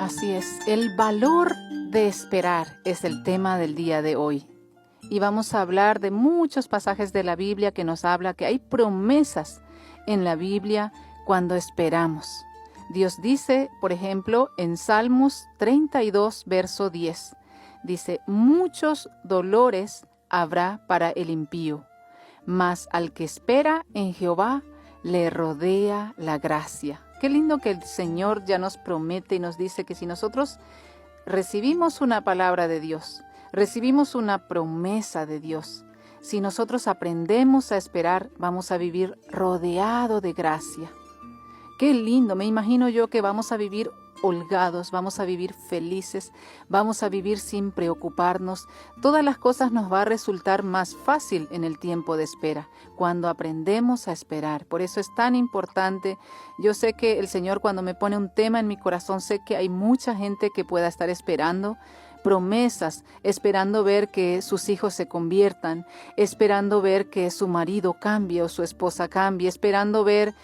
Así es, el valor de esperar es el tema del día de hoy. Y vamos a hablar de muchos pasajes de la Biblia que nos habla que hay promesas en la Biblia cuando esperamos. Dios dice, por ejemplo, en Salmos 32, verso 10, dice, muchos dolores habrá para el impío, mas al que espera en Jehová le rodea la gracia. Qué lindo que el Señor ya nos promete y nos dice que si nosotros recibimos una palabra de Dios, recibimos una promesa de Dios, si nosotros aprendemos a esperar, vamos a vivir rodeado de gracia. Qué lindo, me imagino yo que vamos a vivir holgados, vamos a vivir felices, vamos a vivir sin preocuparnos. Todas las cosas nos va a resultar más fácil en el tiempo de espera, cuando aprendemos a esperar. Por eso es tan importante. Yo sé que el Señor, cuando me pone un tema en mi corazón, sé que hay mucha gente que pueda estar esperando promesas, esperando ver que sus hijos se conviertan, esperando ver que su marido cambie o su esposa cambie, esperando ver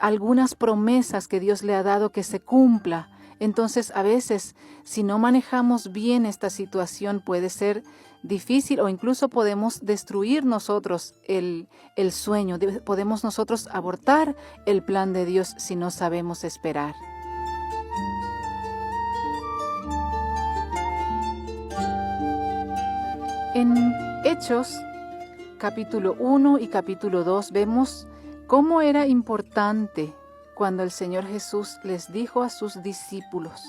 algunas promesas que Dios le ha dado que se cumpla. Entonces, a veces, si no manejamos bien esta situación, puede ser difícil o incluso podemos destruir nosotros el sueño, podemos nosotros abortar el plan de Dios si no sabemos esperar. En Hechos, capítulo 1 y capítulo 2, vemos cómo era importante cuando el Señor Jesús les dijo a sus discípulos,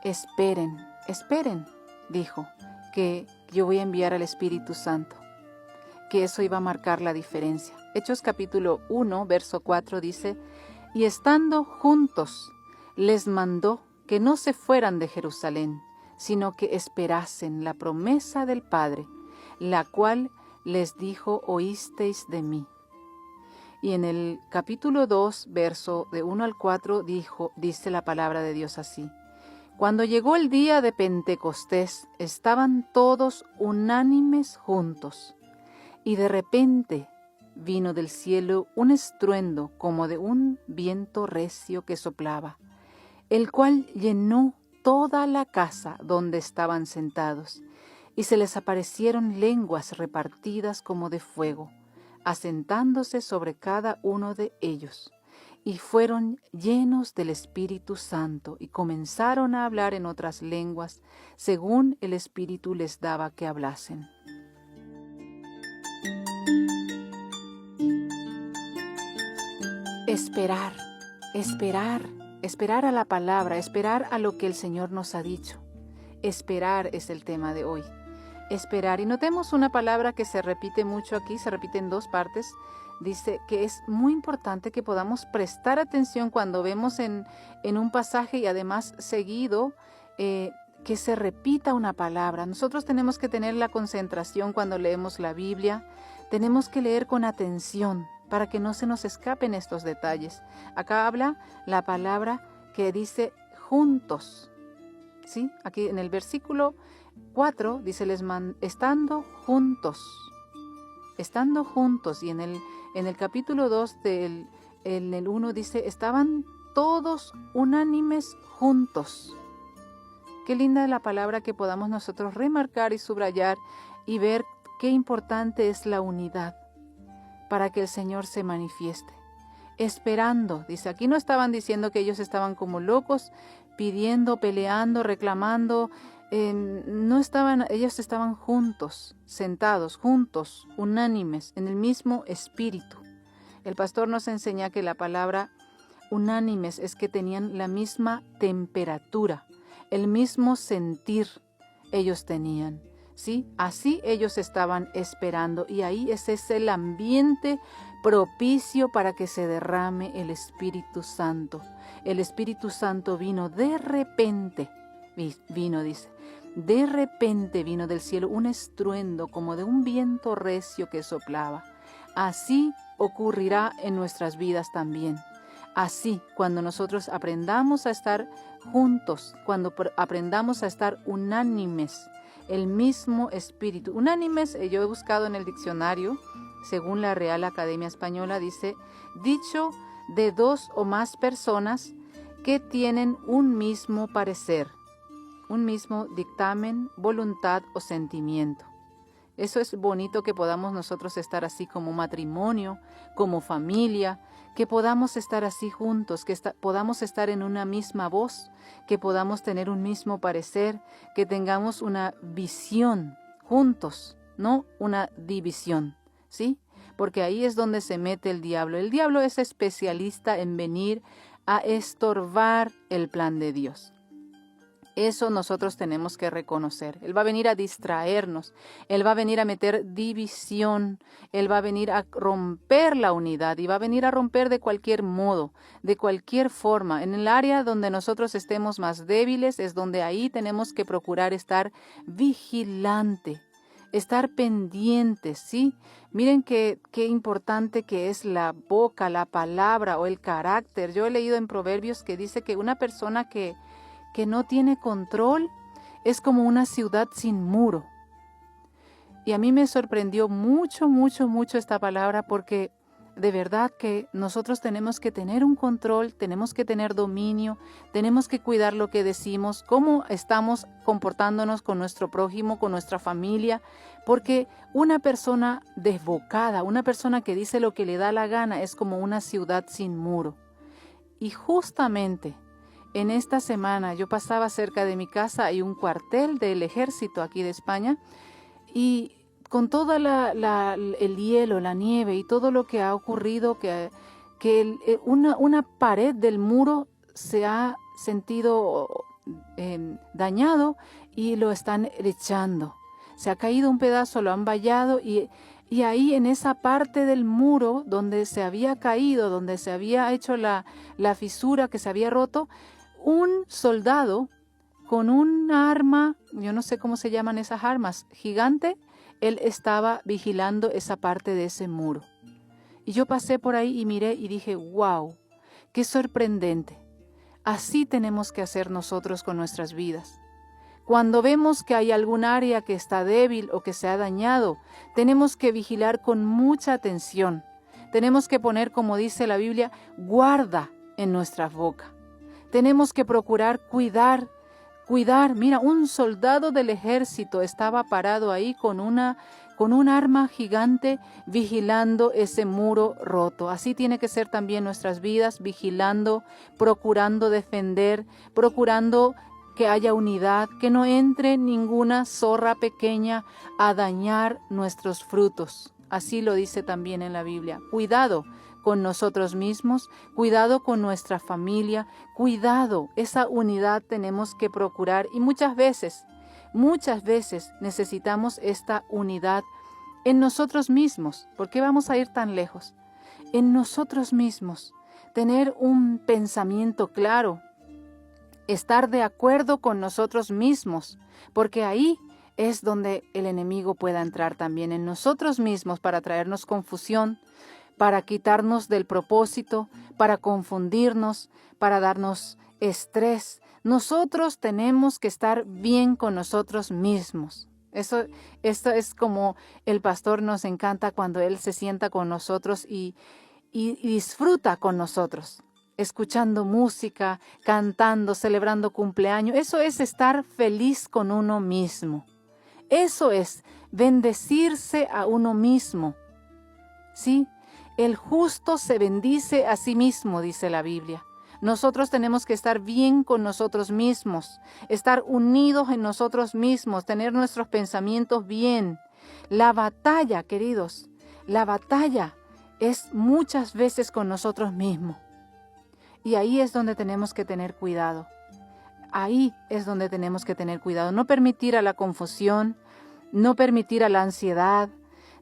esperen, dijo, que yo voy a enviar al Espíritu Santo, que eso iba a marcar la diferencia. Hechos capítulo 1, verso 4 dice, y estando juntos, les mandó que no se fueran de Jerusalén, sino que esperasen la promesa del Padre, la cual les dijo, oísteis de mí. Y en el capítulo 2, verso de 1 al 4, dice la palabra de Dios así. Cuando llegó el día de Pentecostés, estaban todos unánimes juntos. Y de repente vino del cielo un estruendo como de un viento recio que soplaba, el cual llenó toda la casa donde estaban sentados. Y se les aparecieron lenguas repartidas como de fuego, asentándose sobre cada uno de ellos, y fueron llenos del Espíritu Santo, y comenzaron a hablar en otras lenguas, según el Espíritu les daba que hablasen. Esperar a la palabra, esperar a lo que el Señor nos ha dicho. Esperar es el tema de hoy. Esperar. Y notemos una palabra que se repite mucho aquí, se repite en dos partes. Dice que es muy importante que podamos prestar atención cuando vemos en un pasaje y además seguido que se repita una palabra. Nosotros tenemos que tener la concentración cuando leemos la Biblia. Tenemos que leer con atención para que no se nos escapen estos detalles. Acá habla la palabra que dice juntos. ¿Sí? Aquí en el versículo 4 dice, estando juntos, y en el capítulo 2 en el 1 dice, estaban todos unánimes juntos. Qué linda es la palabra que podamos nosotros remarcar y subrayar y ver qué importante es la unidad para que el Señor se manifieste. Esperando, dice, aquí no estaban diciendo que ellos estaban como locos, pidiendo, peleando, reclamando, no estaban, ellos estaban juntos, sentados, juntos, unánimes, en el mismo espíritu. El pastor nos enseña que la palabra unánimes es que tenían la misma temperatura, el mismo sentir ellos tenían, ¿sí? Así ellos estaban esperando y ahí ese es el ambiente propicio para que se derrame el Espíritu Santo. El Espíritu Santo vino de repente, dice, de repente vino del cielo un estruendo como de un viento recio que soplaba. Así ocurrirá en nuestras vidas también. Así, cuando nosotros aprendamos a estar juntos, cuando aprendamos a estar unánimes, el mismo espíritu. Unánimes, yo he buscado en el diccionario, según la Real Academia Española, dice, dicho de dos o más personas que tienen un mismo parecer, un mismo dictamen, voluntad o sentimiento. Eso es bonito, que podamos nosotros estar así como matrimonio, como familia, que podamos estar así juntos, que podamos estar en una misma voz, que podamos tener un mismo parecer, que tengamos una visión juntos, no una división, ¿sí? Porque ahí es donde se mete el diablo. El diablo es especialista en venir a estorbar el plan de Dios. Eso nosotros tenemos que reconocer. Él va a venir a distraernos, Él va a venir a meter división, Él va a venir a romper la unidad y va a venir a romper de cualquier modo, de cualquier forma. En el área donde nosotros estemos más débiles es donde ahí tenemos que procurar estar vigilante, estar pendientes, ¿sí? Miren qué importante que es la boca, la palabra o el carácter. Yo he leído en Proverbios que dice que una persona que no tiene control es como una ciudad sin muro. Y a mí me sorprendió mucho esta palabra, porque de verdad que nosotros tenemos que tener un control, tenemos que tener dominio, tenemos que cuidar lo que decimos, cómo estamos comportándonos con nuestro prójimo, con nuestra familia, porque una persona desbocada, una persona que dice lo que le da la gana, es como una ciudad sin muro. Y justamente en esta semana yo pasaba cerca de mi casa, hay un cuartel del ejército aquí de España, y con todo el hielo, la nieve y todo lo que ha ocurrido, que una pared del muro se ha sentido dañado y lo están echando. Se ha caído un pedazo, lo han vallado y ahí en esa parte del muro donde se había caído, donde se había hecho la fisura, que se había roto, un soldado con un arma, yo no sé cómo se llaman esas armas, gigante, él estaba vigilando esa parte de ese muro. Y yo pasé por ahí y miré y dije, wow, qué sorprendente. Así tenemos que hacer nosotros con nuestras vidas. Cuando vemos que hay algún área que está débil o que se ha dañado, tenemos que vigilar con mucha atención. Tenemos que poner, como dice la Biblia, guarda en nuestra boca. Tenemos que procurar cuidar. Mira, un soldado del ejército estaba parado ahí con un arma gigante vigilando ese muro roto. Así tiene que ser también nuestras vidas, vigilando, procurando defender, procurando que haya unidad, que no entre ninguna zorra pequeña a dañar nuestros frutos. Así lo dice también en la Biblia. Cuidado con nosotros mismos, cuidado con nuestra familia, cuidado, esa unidad tenemos que procurar, y muchas veces necesitamos esta unidad en nosotros mismos. ¿Por qué vamos a ir tan lejos? En nosotros mismos, tener un pensamiento claro, estar de acuerdo con nosotros mismos, porque ahí es donde el enemigo pueda entrar también en nosotros mismos para traernos confusión, para quitarnos del propósito, para confundirnos, para darnos estrés. Nosotros tenemos que estar bien con nosotros mismos. Esto es como el pastor nos encanta cuando él se sienta con nosotros y disfruta con nosotros, escuchando música, cantando, celebrando cumpleaños. Eso es estar feliz con uno mismo. Eso es bendecirse a uno mismo. ¿Sí? El justo se bendice a sí mismo, dice la Biblia. Nosotros tenemos que estar bien con nosotros mismos, estar unidos en nosotros mismos, tener nuestros pensamientos bien. La batalla, queridos, la batalla es muchas veces con nosotros mismos. Y ahí es donde tenemos que tener cuidado. Ahí es donde tenemos que tener cuidado. No permitir a la confusión, no permitir a la ansiedad,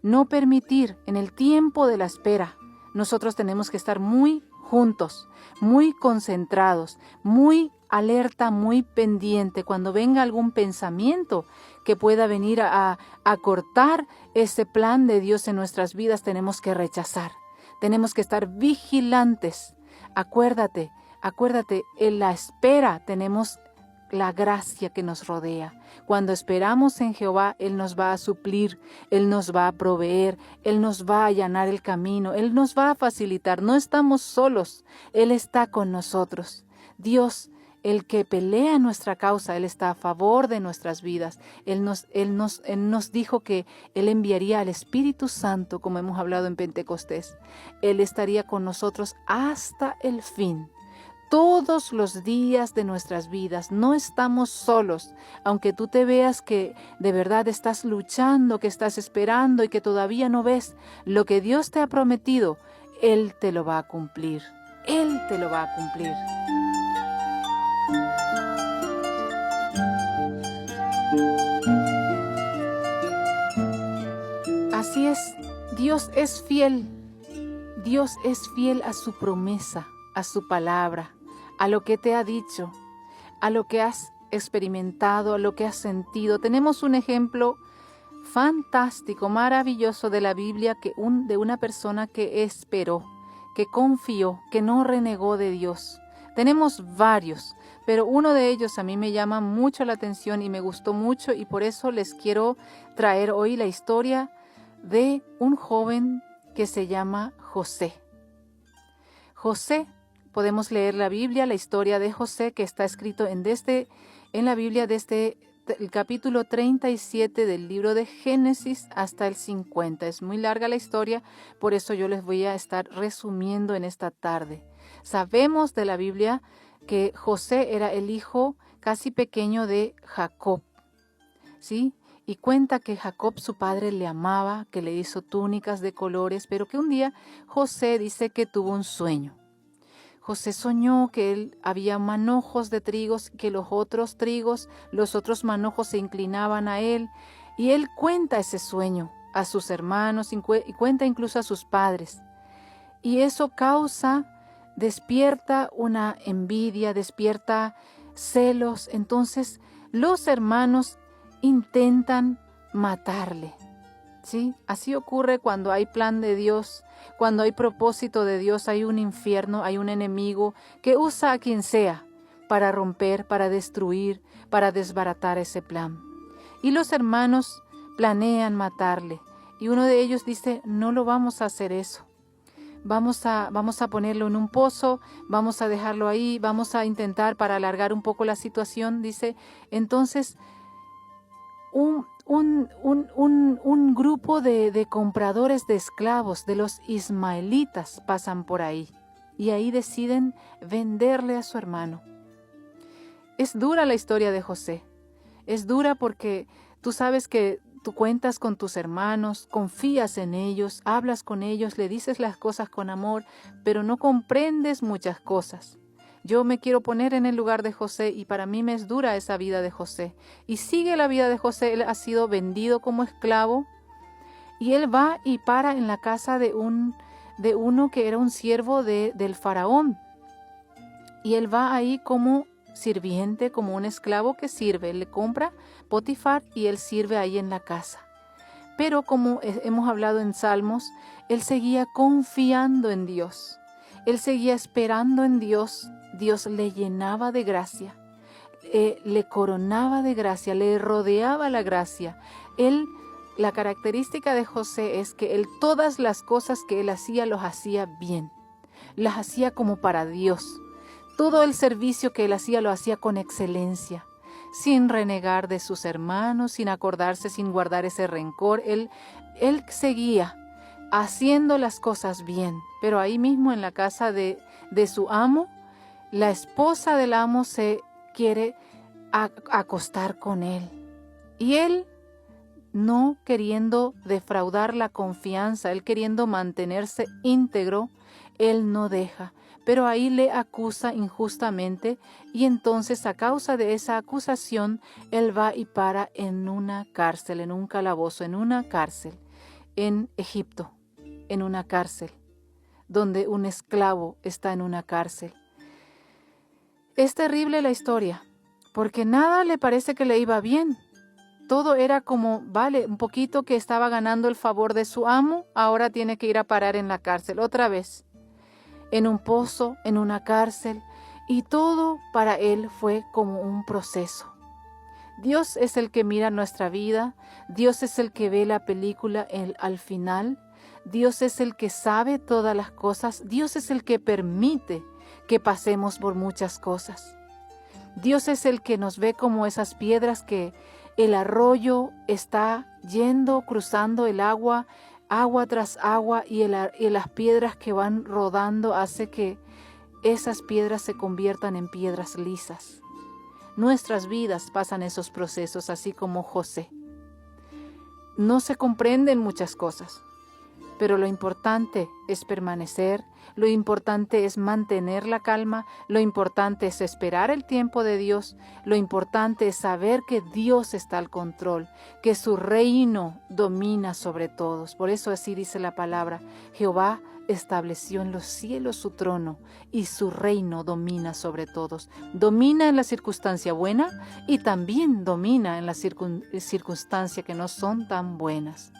no permitir en el tiempo de la espera. Nosotros tenemos que estar muy juntos, muy concentrados, muy alerta, muy pendiente. Cuando venga algún pensamiento que pueda venir a cortar ese plan de Dios en nuestras vidas, tenemos que rechazar. Tenemos que estar vigilantes. Acuérdate, en la espera tenemos la gracia que nos rodea. Cuando esperamos en Jehová, Él nos va a suplir, Él nos va a proveer, Él nos va a allanar el camino, Él nos va a facilitar. No estamos solos, Él está con nosotros. Dios, el que pelea nuestra causa, Él está a favor de nuestras vidas. Él nos dijo que Él enviaría al Espíritu Santo, como hemos hablado en Pentecostés. Él estaría con nosotros hasta el fin. Todos los días de nuestras vidas, no estamos solos, aunque tú te veas que de verdad estás luchando, que estás esperando y que todavía no ves lo que Dios te ha prometido, Él te lo va a cumplir, Él te lo va a cumplir. Así es, Dios es fiel a su promesa, a su palabra, a lo que te ha dicho, a lo que has experimentado, a lo que has sentido. Tenemos un ejemplo fantástico, maravilloso de la Biblia, de una persona que esperó, que confió, que no renegó de Dios. Tenemos varios, pero uno de ellos a mí me llama mucho la atención y me gustó mucho, y por eso les quiero traer hoy la historia de un joven que se llama José. José, podemos leer la Biblia, la historia de José, que está escrito en la Biblia desde el capítulo 37 del libro de Génesis hasta el 50. Es muy larga la historia, por eso yo les voy a estar resumiendo en esta tarde. Sabemos de la Biblia que José era el hijo casi pequeño de Jacob, ¿sí? Y cuenta que Jacob, su padre, le amaba, que le hizo túnicas de colores, pero que un día José dice que tuvo un sueño. José soñó que había manojos de trigos, que los otros manojos se inclinaban a él, y él cuenta ese sueño a sus hermanos y cuenta incluso a sus padres. Y eso despierta una envidia, despierta celos. Entonces los hermanos intentan matarle, ¿sí? Así ocurre cuando hay plan de Dios, cuando hay propósito de Dios. Hay un infierno, hay un enemigo que usa a quien sea para romper, para destruir, para desbaratar ese plan. Y los hermanos planean matarle, y uno de ellos dice: no lo vamos a hacer eso. Vamos a ponerlo en un pozo, vamos a dejarlo ahí, vamos a intentar para alargar un poco la situación, dice. Entonces un grupo de compradores de esclavos, de los ismaelitas, pasan por ahí, y ahí deciden venderle a su hermano. Es dura la historia de José. Es dura porque tú sabes que tú cuentas con tus hermanos, confías en ellos, hablas con ellos, le dices las cosas con amor, pero no comprendes muchas cosas. Yo me quiero poner en el lugar de José, y para mí me es dura esa vida de José. Y sigue la vida de José. Él ha sido vendido como esclavo, y él va y para en la casa de uno que era un siervo del faraón. Y él va ahí como sirviente, como un esclavo que sirve. Él le compra Potifar y él sirve ahí en la casa. Pero como hemos hablado en Salmos, él seguía confiando en Dios. Él seguía esperando en Dios. Dios le llenaba de gracia, le coronaba de gracia, le rodeaba la gracia. La característica de José es que todas las cosas que él hacía, los hacía bien. Las hacía como para Dios. Todo el servicio que él hacía, lo hacía con excelencia, sin renegar de sus hermanos, sin acordarse, sin guardar ese rencor. Él seguía haciendo las cosas bien. Pero ahí mismo en la casa de su amo, la esposa del amo se quiere acostar con él. Y él, no queriendo defraudar la confianza, él queriendo mantenerse íntegro, él no deja. Pero ahí le acusa injustamente, y entonces a causa de esa acusación, él va y para en una cárcel, en un calabozo, en una cárcel, en Egipto, en una cárcel, donde un esclavo está en una cárcel. Es terrible la historia, porque nada le parece que le iba bien. Todo era como, un poquito que estaba ganando el favor de su amo, ahora tiene que ir a parar en la cárcel otra vez. En un pozo, en una cárcel, y todo para él fue como un proceso. Dios es el que mira nuestra vida, Dios es el que ve la película al final, Dios es el que sabe todas las cosas, Dios es el que permite que pasemos por muchas cosas. Dios es el que nos ve como esas piedras que el arroyo está yendo, cruzando el agua, agua tras agua, y las piedras que van rodando hace que esas piedras se conviertan en piedras lisas. Nuestras vidas pasan esos procesos, así como José. No se comprenden muchas cosas, pero lo importante es permanecer, lo importante es mantener la calma, lo importante es esperar el tiempo de Dios, lo importante es saber que Dios está al control, que su reino domina sobre todos. Por eso así dice la palabra: Jehová estableció en los cielos su trono y su reino domina sobre todos. Domina en la circunstancia buena y también domina en la circunstancia que no son tan buenas.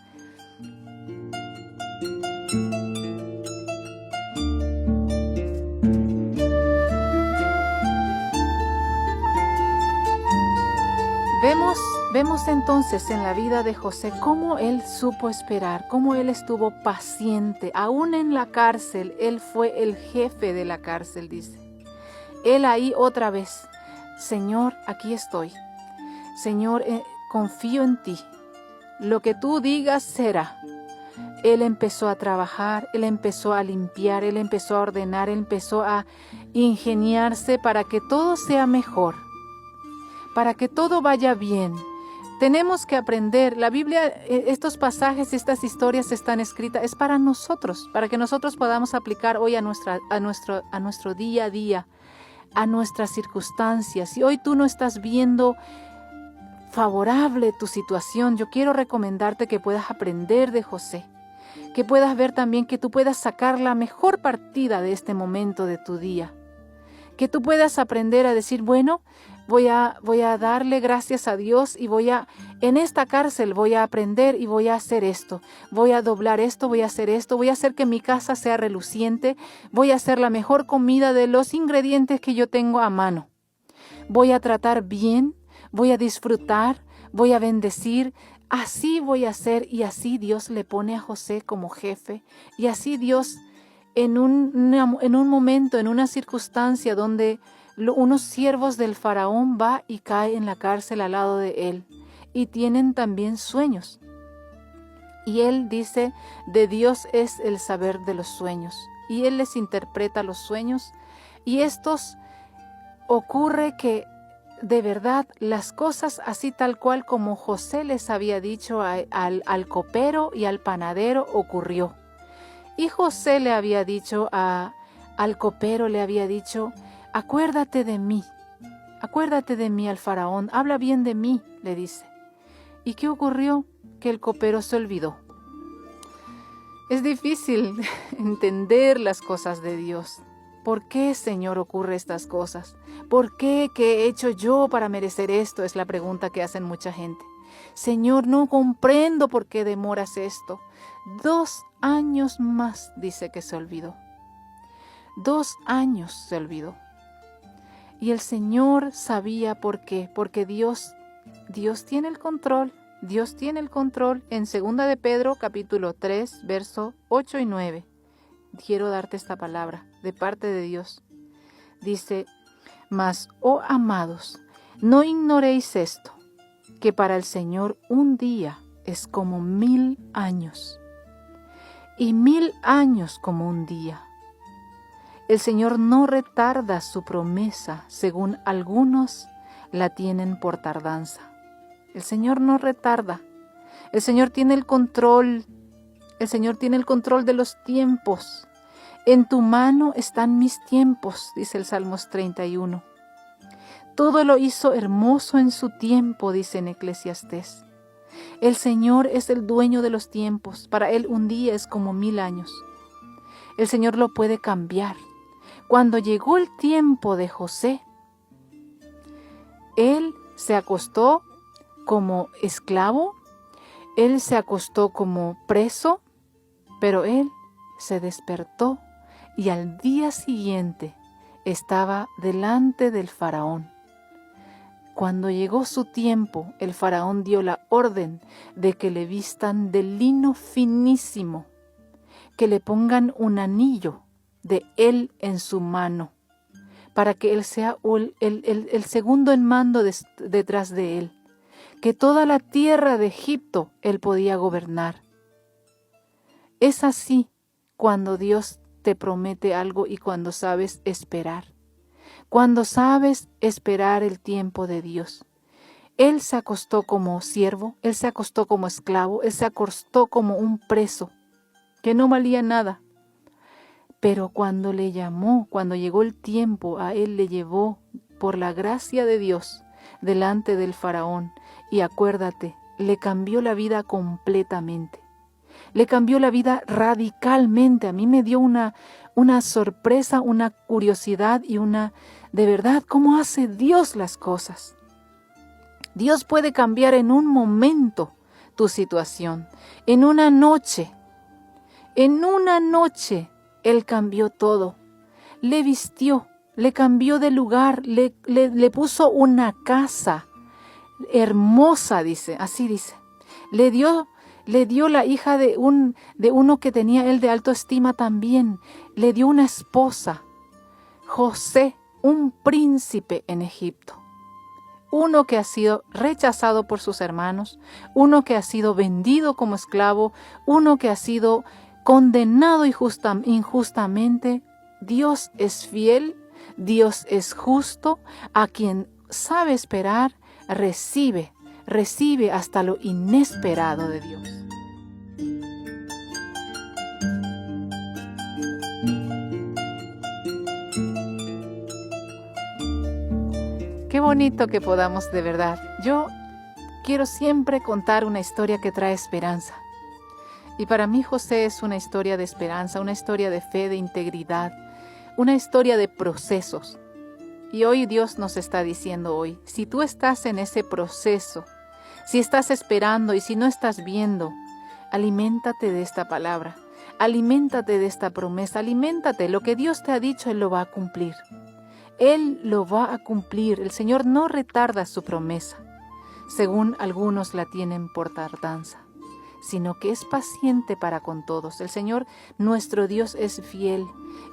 Vemos entonces en la vida de José cómo él supo esperar, cómo él estuvo paciente. Aún en la cárcel, él fue el jefe de la cárcel, dice. Él ahí otra vez: Señor, aquí estoy. Señor, confío en ti. Lo que tú digas será. Él empezó a trabajar, él empezó a limpiar, él empezó a ordenar, él empezó a ingeniarse para que todo sea mejor, para que todo vaya bien. Tenemos que aprender. La Biblia, estos pasajes, estas historias están escritas, es para nosotros, para que nosotros podamos aplicar hoy a nuestro día a día, a nuestras circunstancias. Si hoy tú no estás viendo favorable tu situación, yo quiero recomendarte que puedas aprender de José, que puedas ver también que tú puedas sacar la mejor partida de este momento de tu día, que tú puedas aprender a decir: bueno, voy a darle gracias a Dios y en esta cárcel voy a aprender y voy a hacer esto, voy a doblar esto, voy a hacer esto, voy a hacer que mi casa sea reluciente, voy a hacer la mejor comida de los ingredientes que yo tengo a mano, voy a tratar bien, voy a disfrutar, voy a bendecir. Así voy a hacer, y así Dios le pone a José como jefe, y así Dios en un momento, en una circunstancia donde unos siervos del faraón va y cae en la cárcel al lado de él, y tienen también sueños. Y él dice: de Dios es el saber de los sueños, y él les interpreta los sueños, y estos ocurre que de verdad las cosas así tal cual como José les había dicho al copero y al panadero ocurrió. Y José le había dicho al copero, le había dicho: acuérdate de mí al faraón, habla bien de mí, le dice. ¿Y qué ocurrió? Que el copero se olvidó. Es difícil entender las cosas de Dios. ¿Por qué, Señor, ocurre estas cosas? ¿Por qué? ¿Qué he hecho yo para merecer esto? Es la pregunta que hacen mucha gente. Señor, no comprendo por qué demoras esto. 2 años más, dice que se olvidó. 2 años se olvidó. Y el Señor sabía por qué. Porque Dios tiene el control. Dios tiene el control. En 2 de Pedro, capítulo 3, verso 8 y 9. Quiero darte esta palabra de parte de Dios. Dice: mas, oh amados, no ignoréis esto, que para el Señor un día es como 1000 años, y 1000 años como un día. El Señor no retarda su promesa, según algunos la tienen por tardanza. El Señor no retarda. El Señor tiene el control. El Señor tiene el control de los tiempos. En tu mano están mis tiempos, dice el Salmos 31. Todo lo hizo hermoso en su tiempo, dice en Eclesiastés. El Señor es el dueño de los tiempos. Para Él un día es como 1000 años. El Señor lo puede cambiar. Cuando llegó el tiempo de José, él se acostó como esclavo, él se acostó como preso, pero él se despertó y al día siguiente estaba delante del faraón. Cuando llegó su tiempo, el faraón dio la orden de que le vistan de lino finísimo, que le pongan un anillo de él en su mano para que Él sea el segundo en mando detrás de Él, que toda la tierra de Egipto Él podía gobernar. Es así cuando Dios te promete algo y cuando sabes esperar. Cuando sabes esperar el tiempo de Dios. Él se acostó como siervo, Él se acostó como esclavo, Él se acostó como un preso, que no valía nada. Pero cuando le llamó, cuando llegó el tiempo, a Él le llevó por la gracia de Dios delante del faraón. Y acuérdate, le cambió la vida completamente. Le cambió la vida radicalmente. A mí me dio una sorpresa, una curiosidad y de verdad, ¿cómo hace Dios las cosas? Dios puede cambiar en un momento tu situación. En una noche Él cambió todo. Le vistió, le cambió de lugar, le puso una casa hermosa, dice, así dice. Le dio la hija de uno que tenía él de alta estima también. Le dio una esposa, José, un príncipe en Egipto. Uno que ha sido rechazado por sus hermanos, uno que ha sido vendido como esclavo, uno que ha sido condenado injustamente. Dios es fiel, Dios es justo, a quien sabe esperar, recibe hasta lo inesperado de Dios. Qué bonito que podamos de verdad. Yo quiero siempre contar una historia que trae esperanza. Y para mí José es una historia de esperanza, una historia de fe, de integridad, una historia de procesos. Y hoy Dios nos está diciendo hoy, si tú estás en ese proceso, si estás esperando y si no estás viendo, aliméntate de esta palabra, aliméntate de esta promesa, aliméntate. Lo que Dios te ha dicho, Él lo va a cumplir. Él lo va a cumplir. El Señor no retarda su promesa, según algunos la tienen por tardanza, sino que es paciente para con todos. El Señor, nuestro Dios, es fiel.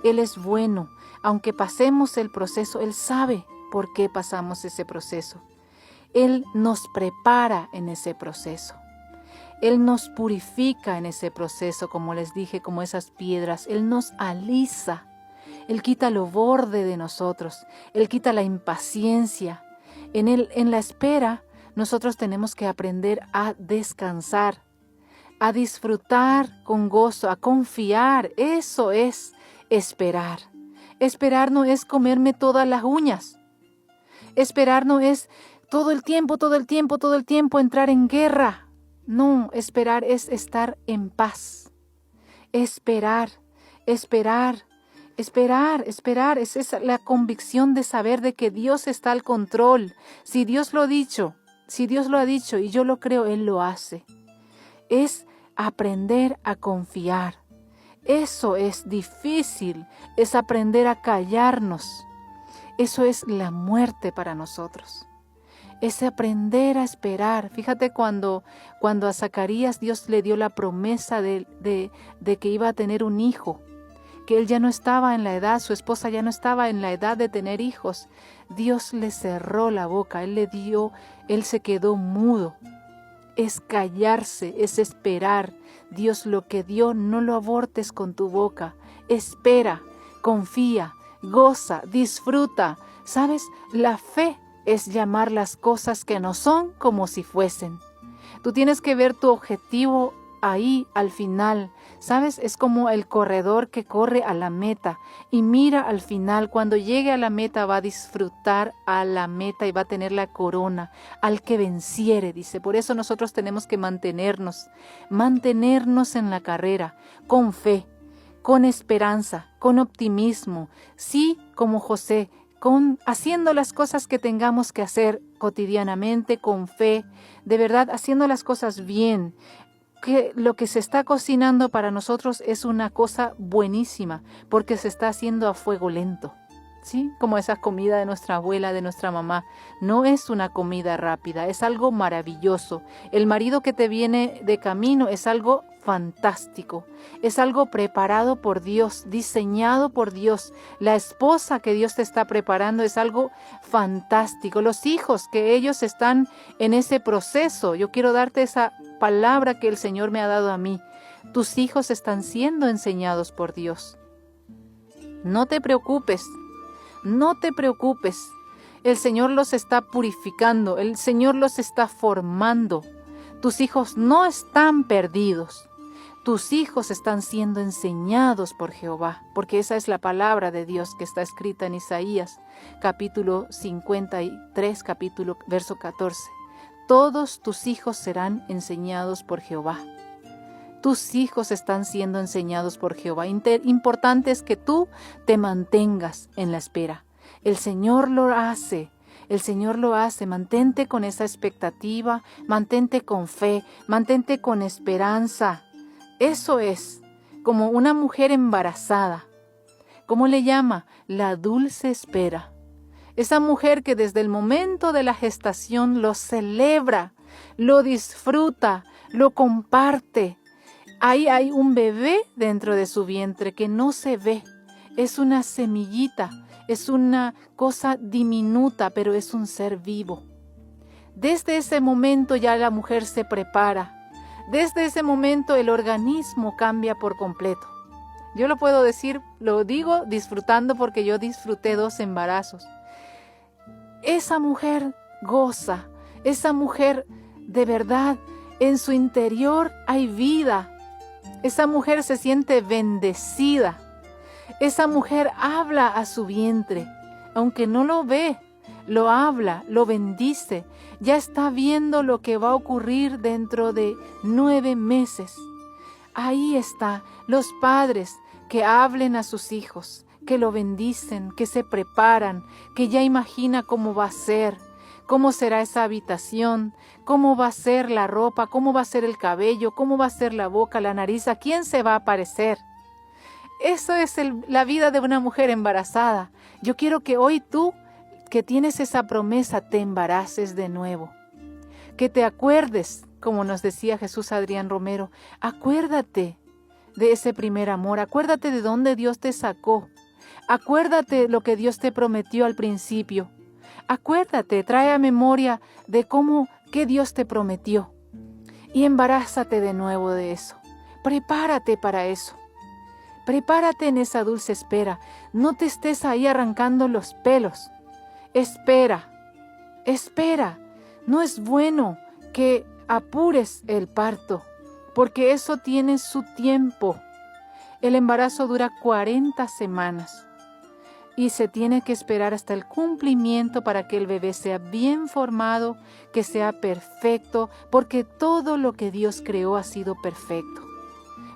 Él es bueno. Aunque pasemos el proceso, Él sabe por qué pasamos ese proceso. Él nos prepara en ese proceso. Él nos purifica en ese proceso, como les dije, como esas piedras. Él nos alisa. Él quita lo borde de nosotros. Él quita la impaciencia. En la espera, nosotros tenemos que aprender a descansar, a disfrutar con gozo, a confiar. Eso es esperar. Esperar no es comerme todas las uñas. Esperar no es todo el tiempo entrar en guerra. No, esperar es estar en paz. Esperar. Esa es la convicción de saber de que Dios está al control. Si Dios lo ha dicho y yo lo creo, Él lo hace. Es aprender a confiar. Eso es difícil, es aprender a callarnos. Eso es la muerte para nosotros. Es aprender a esperar. Fíjate cuando a Zacarías Dios le dio la promesa de que iba a tener un hijo, que él ya no estaba en la edad, su esposa ya no estaba en la edad de tener hijos. Dios le cerró la boca, él se quedó mudo. Es callarse, es esperar. Dios lo que dio, no lo abortes con tu boca. Espera, confía, goza, disfruta. ¿Sabes? La fe es llamar las cosas que no son como si fuesen. Tú tienes que ver tu objetivo ahí al final. ¿Sabes? Es como el corredor que corre a la meta y mira al final. Cuando llegue a la meta va a disfrutar a la meta y va a tener la corona al que venciere, dice. Por eso nosotros tenemos que mantenernos en la carrera con fe, con esperanza, con optimismo. Sí, como José, haciendo las cosas que tengamos que hacer cotidianamente con fe, de verdad haciendo las cosas bien. Que lo que se está cocinando para nosotros es una cosa buenísima, porque se está haciendo a fuego lento. ¿sí? Como esa comida de nuestra abuela, de nuestra mamá. No es una comida rápida, es algo maravilloso. El marido que te viene de camino es algo fantástico, es algo preparado por Dios, diseñado por Dios. La esposa que Dios te está preparando es algo fantástico. Los hijos que ellos están en ese proceso, yo quiero darte esa palabra que el Señor me ha dado a mí. Tus hijos están siendo enseñados por Dios. No te preocupes. No te preocupes, el Señor los está purificando, el Señor los está formando. Tus hijos no están perdidos, tus hijos están siendo enseñados por Jehová, porque esa es la palabra de Dios que está escrita en Isaías, capítulo 53, verso 14. Todos tus hijos serán enseñados por Jehová. Tus hijos están siendo enseñados por Jehová. Importante es que tú te mantengas en la espera. El Señor lo hace. El Señor lo hace. Mantente con esa expectativa, mantente con fe, mantente con esperanza. Eso es como una mujer embarazada. ¿Cómo le llama? La dulce espera. Esa mujer que desde el momento de la gestación lo celebra, lo disfruta, lo comparte. Ahí hay un bebé dentro de su vientre que no se ve. Es una semillita, es una cosa diminuta, pero es un ser vivo. Desde ese momento ya la mujer se prepara. Desde ese momento el organismo cambia por completo. Yo lo puedo decir, lo digo disfrutando porque yo disfruté 2 embarazos. Esa mujer goza, esa mujer de verdad, en su interior hay vida. Esa mujer se siente bendecida. Esa mujer habla a su vientre, aunque no lo ve, lo habla, lo bendice. Ya está viendo lo que va a ocurrir dentro de 9 meses. Ahí está, los padres que hablen a sus hijos, que lo bendicen, que se preparan, que ya imagina cómo va a ser. ¿Cómo será esa habitación? ¿Cómo va a ser la ropa? ¿Cómo va a ser el cabello? ¿Cómo va a ser la boca, la nariz? ¿A quién se va a parecer? Eso es la vida de una mujer embarazada. Yo quiero que hoy tú, que tienes esa promesa, te embaraces de nuevo. Que te acuerdes, como nos decía Jesús Adrián Romero, acuérdate de ese primer amor, acuérdate de dónde Dios te sacó, acuérdate lo que Dios te prometió al principio. Acuérdate, trae a memoria de qué Dios te prometió y embarázate de nuevo de eso. Prepárate para eso. Prepárate en esa dulce espera. No te estés ahí arrancando los pelos. Espera, espera. No es bueno que apures el parto, porque eso tiene su tiempo. El embarazo dura 40 semanas. Y se tiene que esperar hasta el cumplimiento para que el bebé sea bien formado, que sea perfecto, porque todo lo que Dios creó ha sido perfecto.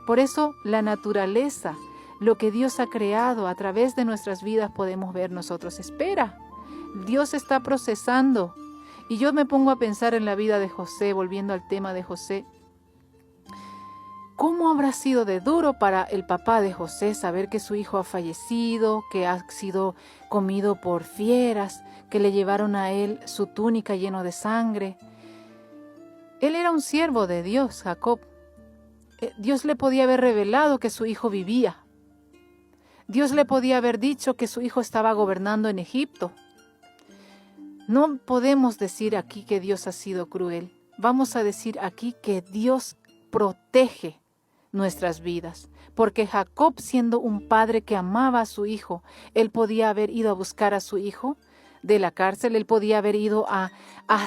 Por eso la naturaleza, lo que Dios ha creado a través de nuestras vidas podemos ver nosotros. Espera, Dios está procesando. Y yo me pongo a pensar en la vida de José, volviendo al tema de José. ¿Cómo habrá sido de duro para el papá de José saber que su hijo ha fallecido, que ha sido comido por fieras, que le llevaron a él su túnica lleno de sangre? Él era un siervo de Dios, Jacob. Dios le podía haber revelado que su hijo vivía. Dios le podía haber dicho que su hijo estaba gobernando en Egipto. No podemos decir aquí que Dios ha sido cruel. Vamos a decir aquí que Dios protege nuestras vidas, porque Jacob, siendo un padre que amaba a su hijo, él podía haber ido a buscar a su hijo de la cárcel, él podía haber ido a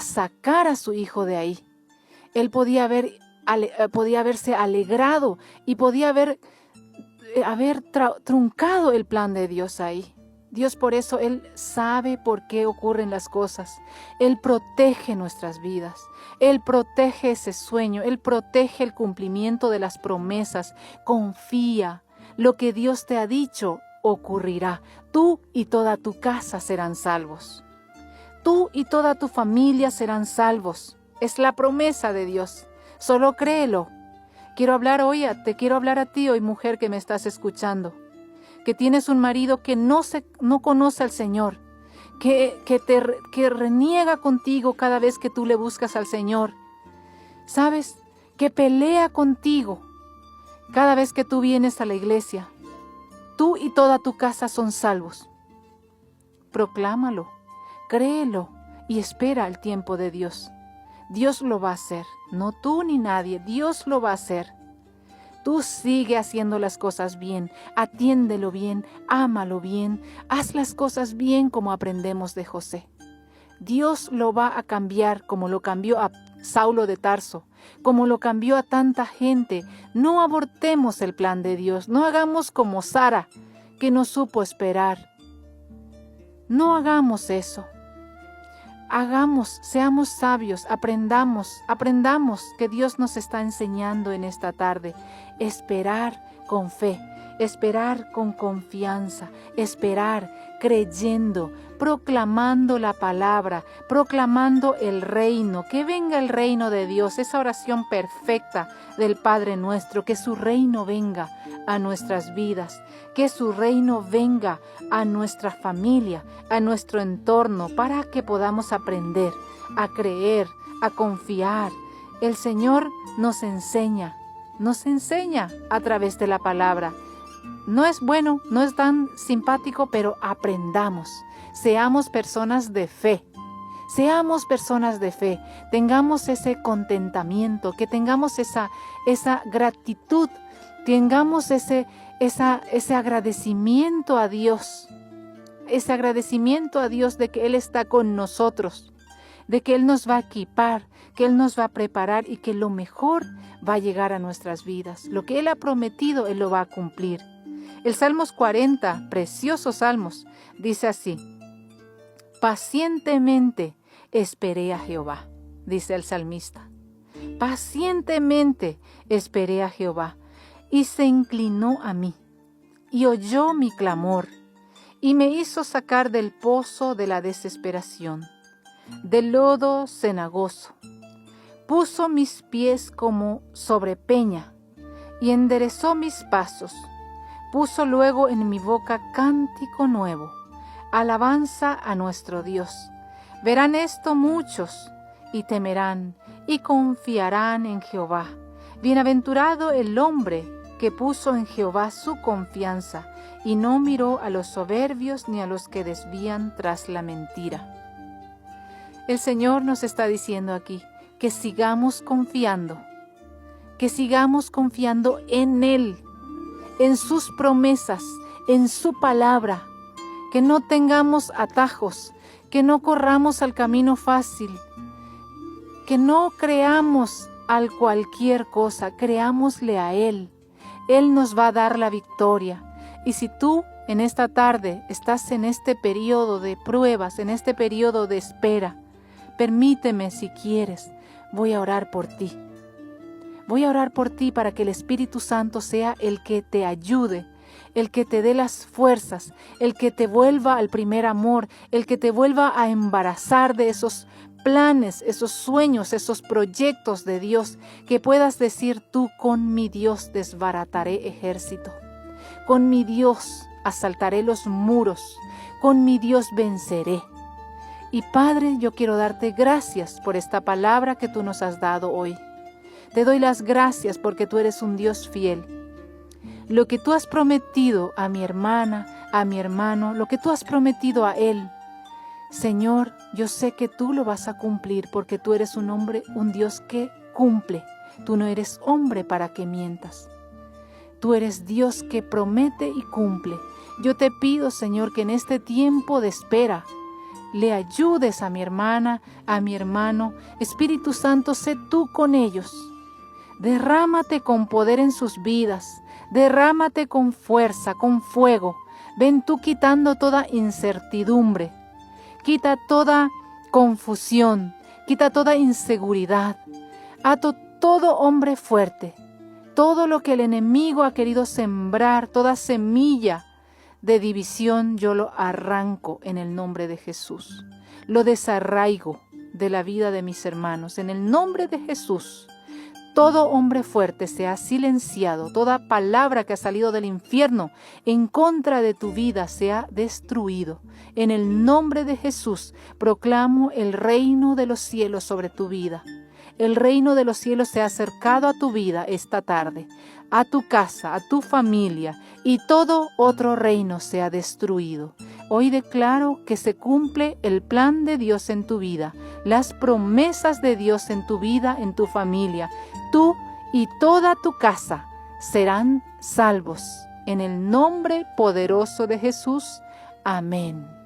sacar a su hijo de ahí, él podía haberse alegrado y podía haber truncado el plan de Dios ahí. Dios, por eso Él sabe por qué ocurren las cosas. Él protege nuestras vidas. Él protege ese sueño. Él protege el cumplimiento de las promesas. Confía. Lo que Dios te ha dicho ocurrirá. Tú y toda tu casa serán salvos. Tú y toda tu familia serán salvos. Es la promesa de Dios. Solo créelo. Te quiero hablar a ti hoy, mujer que me estás escuchando. que tienes un marido que no conoce al Señor, que reniega contigo cada vez que tú le buscas al Señor. ¿Sabes? Que pelea contigo cada vez que tú vienes a la iglesia. Tú y toda tu casa son salvos. Proclámalo, créelo y espera el tiempo de Dios. Dios lo va a hacer, no tú ni nadie, Dios lo va a hacer. Tú sigue haciendo las cosas bien, atiéndelo bien, ámalo bien, haz las cosas bien como aprendemos de José. Dios lo va a cambiar como lo cambió a Saulo de Tarso, como lo cambió a tanta gente. No abortemos el plan de Dios, no hagamos como Sara, que no supo esperar. No hagamos eso. Seamos sabios, aprendamos que Dios nos está enseñando en esta tarde. Esperar con fe, esperar con confianza, esperar creyendo, proclamando la palabra, proclamando el reino, que venga el reino de Dios, esa oración perfecta del Padre nuestro, que su reino venga a nuestras vidas, que su reino venga a nuestra familia, a nuestro entorno, para que podamos aprender a creer, a confiar. El Señor nos enseña a través de la palabra. No es bueno, no es tan simpático, pero aprendamos. Seamos personas de fe. Seamos personas de fe. Tengamos ese contentamiento, que tengamos esa gratitud, tengamos ese agradecimiento a Dios. Ese agradecimiento a Dios de que Él está con nosotros, de que Él nos va a equipar, que Él nos va a preparar y que lo mejor va a llegar a nuestras vidas. Lo que Él ha prometido, Él lo va a cumplir. El Salmos 40, preciosos salmos, dice así: pacientemente esperé a Jehová, dice el salmista. Pacientemente esperé a Jehová, y se inclinó a mí, y oyó mi clamor, y me hizo sacar del pozo de la desesperación, del lodo cenagoso. Puso mis pies como sobre peña, y enderezó mis pasos. Puso luego en mi boca cántico nuevo, alabanza a nuestro Dios. Verán esto muchos, y temerán, y confiarán en Jehová. Bienaventurado el hombre que puso en Jehová su confianza, y no miró a los soberbios ni a los que desvían tras la mentira. El Señor nos está diciendo aquí que sigamos confiando en Él, en sus promesas, en su palabra, que no tengamos atajos, que no corramos al camino fácil, que no creamos al cualquier cosa, creámosle a Él. Él nos va a dar la victoria. Y si tú en esta tarde estás en este periodo de pruebas, en este periodo de espera, permíteme, si quieres, voy a orar por ti. Voy a orar por ti para que el Espíritu Santo sea el que te ayude, el que te dé las fuerzas, el que te vuelva al primer amor, el que te vuelva a embarazar de esos planes, esos sueños, esos proyectos de Dios, que puedas decir tú: con mi Dios desbarataré ejército, con mi Dios asaltaré los muros, con mi Dios venceré. Y Padre, yo quiero darte gracias por esta palabra que tú nos has dado hoy. Te doy las gracias porque tú eres un Dios fiel. Lo que tú has prometido a mi hermana, a mi hermano, lo que tú has prometido a él, Señor, yo sé que tú lo vas a cumplir porque tú eres un Dios que cumple. Tú no eres hombre para que mientas. Tú eres Dios que promete y cumple. Yo te pido, Señor, que en este tiempo de espera le ayudes a mi hermana, a mi hermano. Espíritu Santo, sé tú con ellos. Derrámate con poder en sus vidas. Derrámate con fuerza, con fuego. Ven tú quitando toda incertidumbre. Quita toda confusión. Quita toda inseguridad. Ato todo hombre fuerte. Todo lo que el enemigo ha querido sembrar, toda semilla de división, yo lo arranco en el nombre de Jesús. Lo desarraigo de la vida de mis hermanos. En el nombre de Jesús, todo hombre fuerte sea silenciado, toda palabra que ha salido del infierno en contra de tu vida sea destruido. En el nombre de Jesús proclamo el reino de los cielos sobre tu vida. El reino de los cielos se ha acercado a tu vida esta tarde, a tu casa, a tu familia, y todo otro reino sea destruido. Hoy declaro que se cumple el plan de Dios en tu vida, las promesas de Dios en tu vida, en tu familia. Tú y toda tu casa serán salvos. En el nombre poderoso de Jesús. Amén.